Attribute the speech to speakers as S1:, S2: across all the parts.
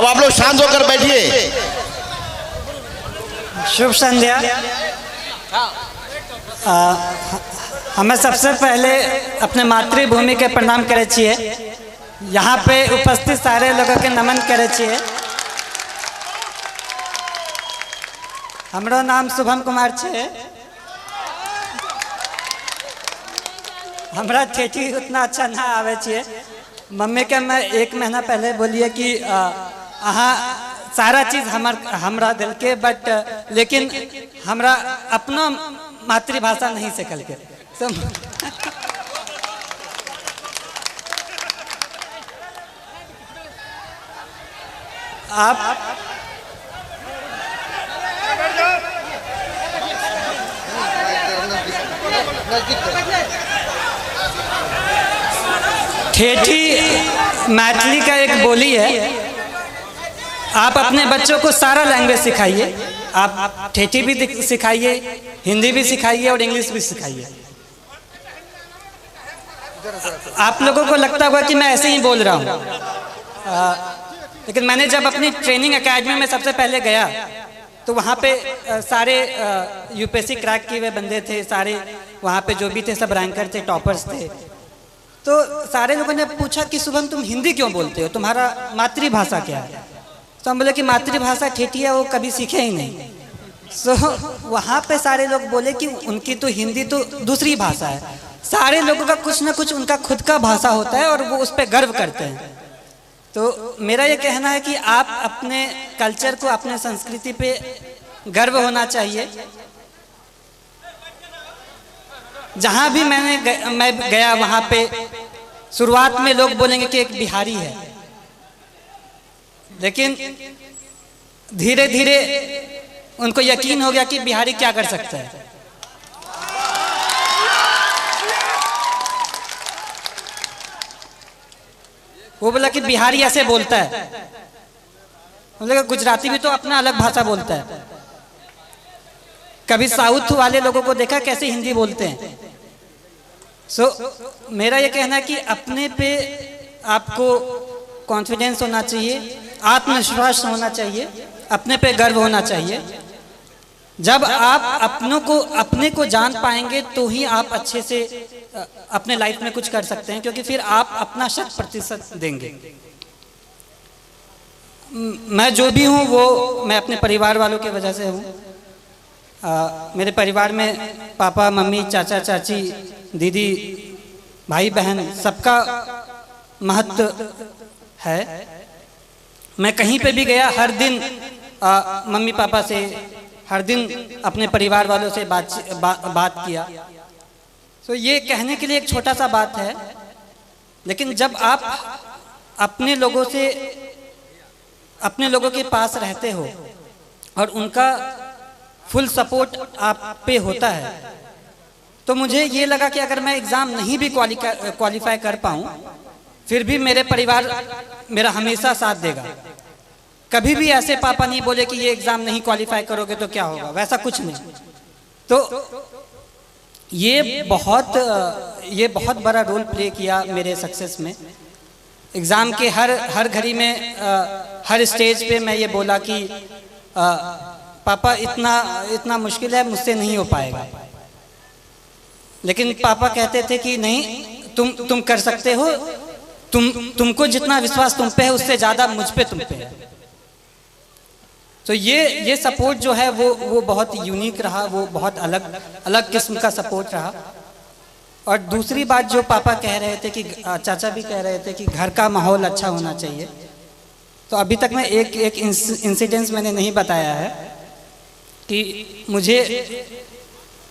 S1: अब आप लोग शांत होकर बैठिए।
S2: शुभ संध्या। हमें सबसे पहले अपने मातृभूमि के प्रणाम करे छिए। यहाँ पे उपस्थित सारे लोगों के नमन करे छिए। हमरो नाम शुभम कुमार छे। हमरा ठेठी उतना अच्छा ना आवे छे। मम्मी के मैं 1 महीना पहले बोलिए कि अहाँ सारा चीज हमरा दिल के, बट लेकिन हमरा अपना मातृभाषा नहीं सीखल के। आप ठेठी मैथिली का एक बोली है। आप अपने बच्चों को सारा लैंग्वेज सिखाइए। आप ठेठी भी सिखाइए, हिंदी भी सिखाइए और इंग्लिश भी सिखाइए। आप लोगों को लगता होगा कि मैं ऐसे ही बोल रहा हूँ, लेकिन मैंने जब अपनी ट्रेनिंग एकेडमी में सबसे पहले गया तो वहाँ पे सारे यूपीएससी क्रैक किए हुए बंदे थे। सारे वहाँ पे जो भी थे सब रैंकर थे, टॉपर्स थे। तो सारे लोगों ने पूछा कि शुभम तुम हिंदी क्यों बोलते हो, तुम्हारा मातृभाषा क्या है? तो हम बोले कि मातृभाषा ठेठी है, वो कभी सीखे ही नहीं। सो वहाँ पे सारे लोग बोले कि उनकी तो हिंदी तो दूसरी भाषा है। सारे लोगों का कुछ ना कुछ उनका खुद का भाषा होता है और वो उस पर गर्व करते हैं। तो मेरा ये कहना है कि आप अपने कल्चर को, अपने संस्कृति पे गर्व होना चाहिए। जहाँ भी मैं गया वहाँ पे शुरुआत में लोग बोलेंगे कि एक बिहारी है, लेकिन धीरे धीरे उनको यकीन हो गया कि बिहारी क्या कर सकता है। वो बोला कि बिहारी ऐसे बोलता है। बोला गुजराती भी तो अपना अलग भाषा बोलता है। कभी साउथ वाले लोगों को देखा कैसे हिंदी बोलते हैं। सो मेरा ये कहना है कि अपने पे आपको कॉन्फिडेंस होना चाहिए, आत्मविश्वास होना चाहिए, अपने पे गर्व होना चाहिए। जब आप अपने को जान पाएंगे तो ही आप अच्छे से अपने लाइफ में कुछ कर सकते हैं, क्योंकि फिर आप अपना 100% देंगे। मैं जो भी हूँ वो मैं अपने परिवार वालों की वजह से हूँ। मेरे परिवार में पापा, मम्मी, चाचा, चाची, दीदी, भाई, बहन सबका महत्व है। मैं कहीं पे भी गया, हर दिन मम्मी पापा से, हर दिन अपने परिवार वालों से बात किया। तो ये कहने के लिए एक छोटा सा बात है, लेकिन जब आप अपने लोगों के पास रहते हो और उनका फुल सपोर्ट आप पे होता है, तो मुझे ये लगा कि अगर मैं एग्ज़ाम नहीं भी क्वालिफाई कर पाऊँ, फिर भी मेरे परिवार मेरा हमेशा साथ देगा। कभी भी ऐसे पापा नहीं बोले कि ये एग्ज़ाम नहीं क्वालिफाई करोगे तो क्या होगा, वैसा कुछ नहीं। तो ये बहुत बड़ा रोल प्ले किया मेरे सक्सेस में। एग्ज़ाम के हर घड़ी में, हर स्टेज पे मैं ये बोला कि पापा इतना मुश्किल है, मुझसे नहीं हो पाएगा। लेकिन पापा कहते थे कि नहीं, तुम कर सकते हो, तुमको जितना विश्वास तुम पे है उससे ज़्यादा मुझ पे तुम पे है। तो ये सपोर्ट जो है वो बहुत यूनिक रहा, वो बहुत अलग किस्म का सपोर्ट रहा। और दूसरी बात जो पापा कह रहे थे कि चाचा भी कह रहे थे कि घर का माहौल अच्छा होना चाहिए। तो अभी तक मैं एक इंसिडेंस मैंने नहीं बताया है कि मुझे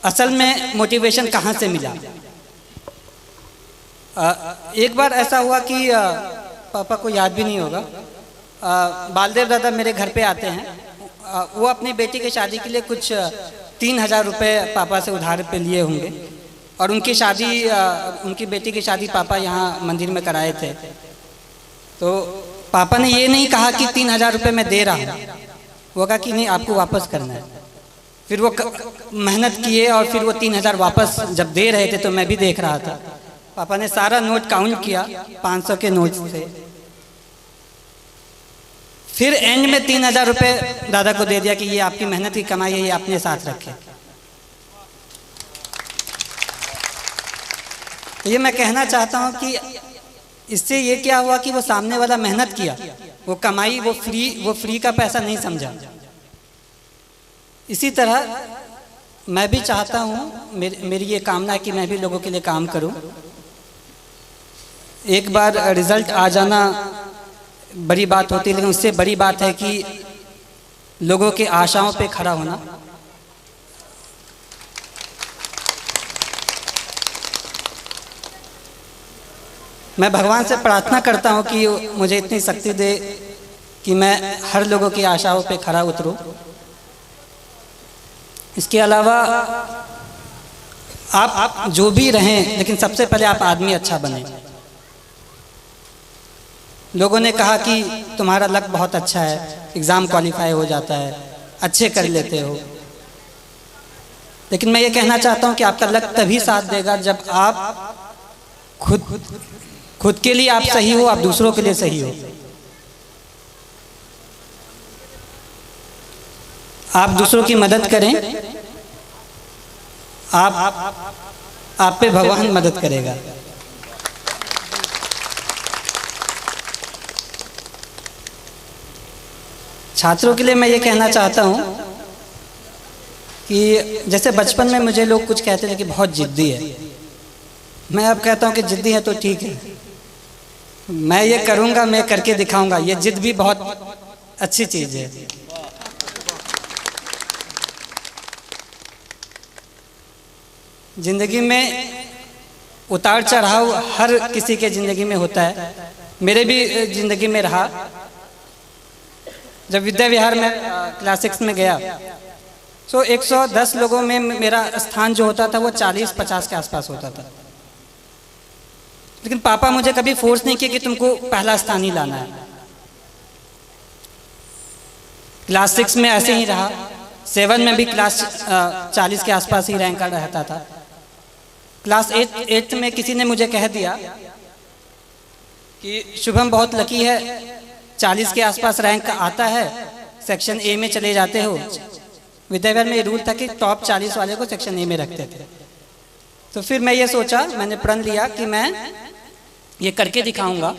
S2: असल में मोटिवेशन कहाँ से मिला। एक बार ऐसा हुआ कि पापा को याद भी नहीं होगा, बालदेव दादा मेरे घर पे आते हैं। वो अपनी बेटी की शादी के लिए कुछ 3000 रुपये पापा से उधार पे लिए होंगे, और उनकी बेटी की शादी पापा यहाँ मंदिर में कराए थे। तो पापा ने ये नहीं कहा कि 3000 रुपये मैं दे रहा हूँ, वो कहा कि नहीं, आपको वापस करना है। फिर वो मेहनत किए और फिर वो 3000 वापस जब दे रहे थे तो मैं भी देख रहा था। पापा ने सारा नोट काउंट किया, 500 के नोट थे। फिर एंड में 3000 रुपये दादा को दे दिया कि ये आपकी मेहनत की कमाई है, ये अपने साथ रखें। तो ये मैं कहना चाहता हूँ कि इससे ये क्या हुआ कि वो सामने वाला मेहनत किया, वो कमाई, वो फ्री का पैसा नहीं समझा। इसी तरह मैं भी चाहता हूँ, मेरी ये कामना है कि मैं भी लोगों के लिए काम करूँ। एक बार रिजल्ट आ जाना बड़ी बात होती है, लेकिन उससे बड़ी बात है कि लोगों के आशाओं पे खड़ा होना। मैं भगवान से प्रार्थना करता हूँ कि मुझे इतनी शक्ति दे कि मैं हर लोगों की आशाओं पे खड़ा उतरूँ। इसके अलावा आप जो भी रहें, लेकिन सबसे पहले आप आदमी अच्छा बने। लोगों ने कहा कि तुम्हारा लक बहुत अच्छा है, एग्ज़ाम क्वालिफाई हो जाता है, अच्छे कर लेते हो। लेकिन मैं ये कहना चाहता हूँ कि आपका लक तभी साथ देगा जब आप खुद के लिए आप सही हो, आप दूसरों के लिए सही हो। आप दूसरों की मदद करें, आप पे भगवान मदद करेगा। छात्रों के लिए मैं ये कहना चाहता हूँ कि जैसे बचपन में मुझे लोग कुछ कहते थे कि बहुत जिद्दी है, मैं अब कहता हूँ कि जिद्दी है तो ठीक है, मैं ये करूँगा, मैं करके दिखाऊंगा। ये जिद भी बहुत अच्छी चीज़ है। जिंदगी में उतार चढ़ाव हर किसी के ज़िंदगी में होता है, मेरे भी ज़िंदगी में रहा। जब विद्या विहार में क्लास 6 में गया तो 110 लोगों में मेरा स्थान जो होता था वो 40-50 के आसपास होता था। लेकिन पापा मुझे कभी फोर्स नहीं किया कि तुमको पहला स्थान ही लाना है। क्लास 6 में ऐसे ही रहा, 7 में भी क्लास 40 के आसपास ही रैंक रहता था। क्लास 8 में किसी ने मुझे कह दिया कि शुभम बहुत लकी है, 40 के आसपास रैंक आता है, सेक्शन ए में चले जाते हो। विद्याविहार में ये रूल था कि टॉप 40 वाले को सेक्शन ए में रखते थे। तो फिर मैं ये सोचा, मैंने प्रण लिया कि मैं ये करके दिखाऊंगा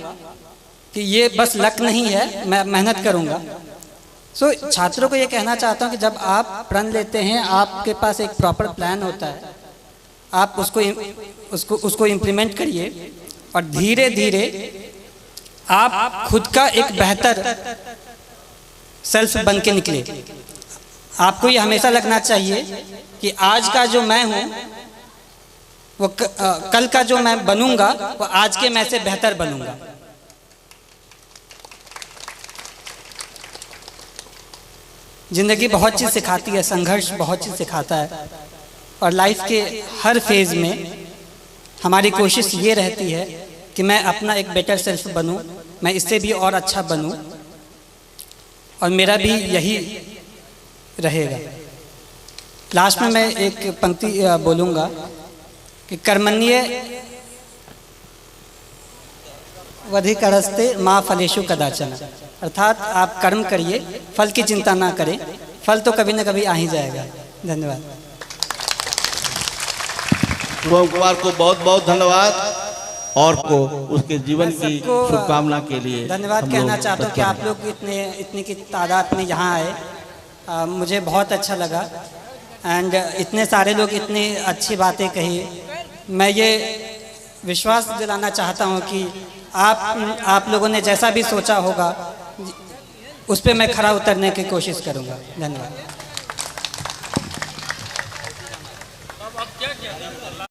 S2: कि ये बस लक नहीं है, मैं मेहनत करूंगा। सो छात्रों को ये कहना चाहता हूँ कि जब आप प्रण लेते हैं, आपके पास एक प्रॉपर प्लान होता है, आप उसको इम्प्लीमेंट करिए और धीरे धीरे आप खुद का एक बेहतर सेल्फ बन के निकले। आपको ये हमेशा लगना चाहिए कि आज का जो मैं हूँ वो कल का जो मैं बनूंगा वो आज के मैं से बेहतर बनूंगा। जिंदगी बहुत चीज़ सिखाती है, संघर्ष बहुत चीज़ सिखाता है, और लाइफ के हर फेज़ में हमारी कोशिश ये रहती है कि मैं अपना एक बेटर सेल्फ बनूं, मैं इससे भी और अच्छा बनूं, और मेरा भी यही रहेगा। लास्ट में मैं एक पंक्ति बोलूँगा कि कर्मण्ये वधिकरस्ते माँ फलेषु कदाचन, अर्थात आप कर्म करिए, फल की चिंता ना करें, फल तो कभी ना कभी आ ही जाएगा। धन्यवाद।
S1: शुभम कुमार को बहुत बहुत धन्यवाद और को उसके जीवन की शुभकामना के लिए
S2: धन्यवाद कहना चाहता हूँ कि आप लोग इतनी की तादाद में यहाँ आए, मुझे बहुत अच्छा लगा। एंड इतने सारे लोग इतनी अच्छी बातें कही। मैं ये विश्वास दिलाना चाहता हूँ कि आप लोगों ने जैसा भी सोचा होगा उस पर मैं खरा उतरने की कोशिश करूँगा। धन्यवाद।